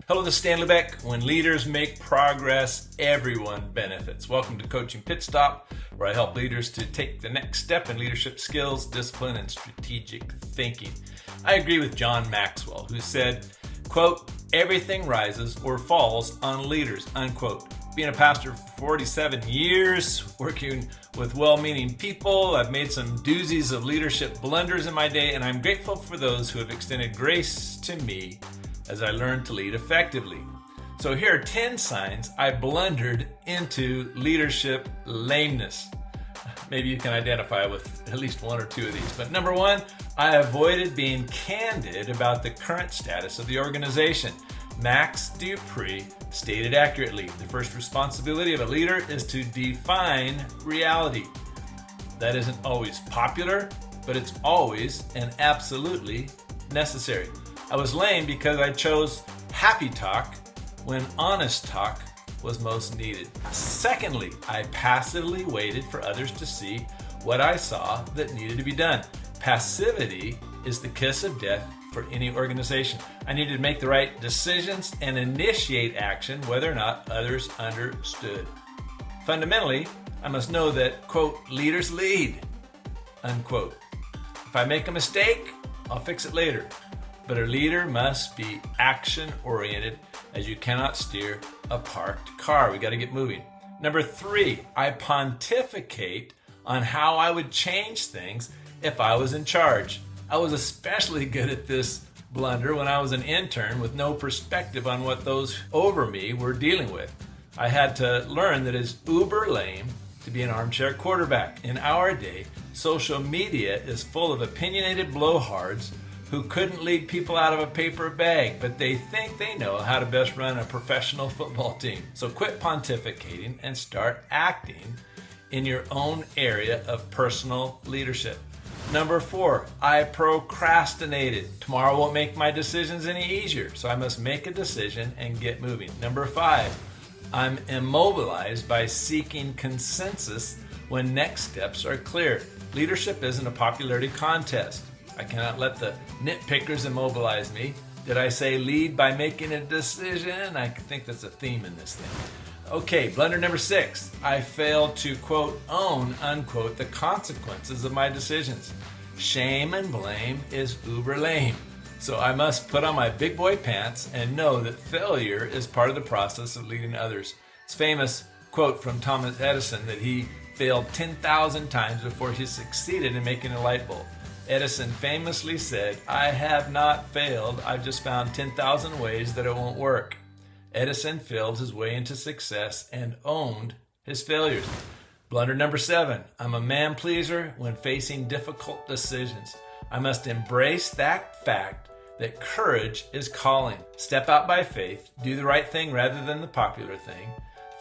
Hello, this is Stan Lubeck. When leaders make progress, everyone benefits. Welcome to Coaching Pit Stop, where I help leaders to take the next step in leadership skills, discipline, and strategic thinking. I agree with John Maxwell, who said, quote, "Everything rises or falls on leaders," unquote. Being a pastor for 47 years, working with well-meaning people, I've made some doozies of leadership blunders in my day, and I'm grateful for those who have extended grace to me as I learned to lead effectively. So here are 10 signs I blundered into leadership lameness. Maybe you can identify with at least one or two of these. But number one, I avoided being candid about the current status of the organization. Max Dupree stated accurately, the first responsibility of a leader is to define reality. That isn't always popular, but it's always and absolutely necessary. I was lame because I chose happy talk when honest talk was most needed. Secondly, I passively waited for others to see what I saw that needed to be done. Passivity is the kiss of death for any organization. I needed to make the right decisions and initiate action whether or not others understood. Fundamentally, I must know that, quote, leaders lead, unquote. If I make a mistake, I'll fix it later. But a leader must be action-oriented, as you cannot steer a parked car. We got to get moving. Number three, I pontificate on how I would change things if I was in charge. I was especially good at this blunder when I was an intern with no perspective on what those over me were dealing with. I had to learn that it's uber lame to be an armchair quarterback. In our day, social media is full of opinionated blowhards who couldn't lead people out of a paper bag, but they think they know how to best run a professional football team. So quit pontificating and start acting in your own area of personal leadership. Number four, I procrastinated. Tomorrow won't make my decisions any easier, so I must make a decision and get moving. Number five, I'm immobilized by seeking consensus when next steps are clear. Leadership isn't a popularity contest. I cannot let the nitpickers immobilize me. Did I say lead by making a decision? I think that's a theme in this thing. Okay, blunder number six. I failed to, quote, own, unquote, the consequences of my decisions. Shame and blame is uber lame. So I must put on my big boy pants and know that failure is part of the process of leading others. It's famous quote from Thomas Edison that he failed 10,000 times before he succeeded in making a light bulb. Edison famously said, "I have not failed, I've just found 10,000 ways that it won't work." Edison failed his way into success and owned his failures. Blunder number seven, I'm a man pleaser when facing difficult decisions. I must embrace that fact that courage is calling. Step out by faith, do the right thing rather than the popular thing.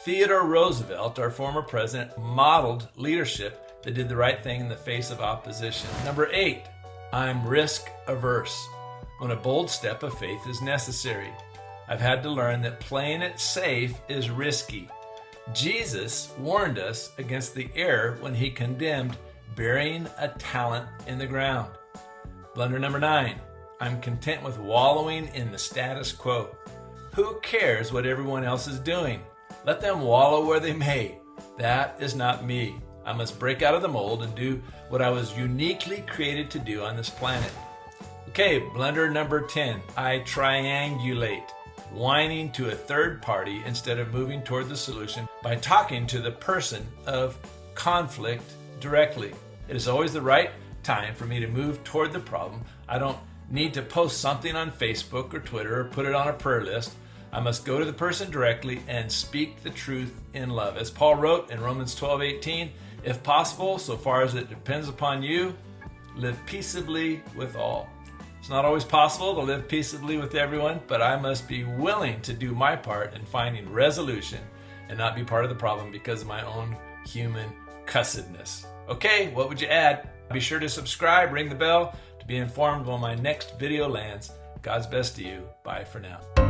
Theodore Roosevelt, our former president, modeled leadership that did the right thing in the face of opposition. Number eight, I'm risk averse when a bold step of faith is necessary. I've had to learn that playing it safe is risky. Jesus warned us against the error when he condemned burying a talent in the ground. Blunder number nine, I'm content with wallowing in the status quo. Who cares what everyone else is doing? Let them wallow where they may. That is not me. I must break out of the mold and do what I was uniquely created to do on this planet. Okay, blunder number 10. I triangulate, whining to a third party instead of moving toward the solution by talking to the person of conflict directly. It is always the right time for me to move toward the problem. I don't need to post something on Facebook or Twitter or put it on a prayer list. I must go to the person directly and speak the truth in love. As Paul wrote in Romans 12:18, if possible, so far as it depends upon you, live peaceably with all. It's not always possible to live peaceably with everyone, but I must be willing to do my part in finding resolution and not be part of the problem because of my own human cussedness. Okay, what would you add? Be sure to subscribe, ring the bell to be informed when my next video lands. God's best to you. Bye for now.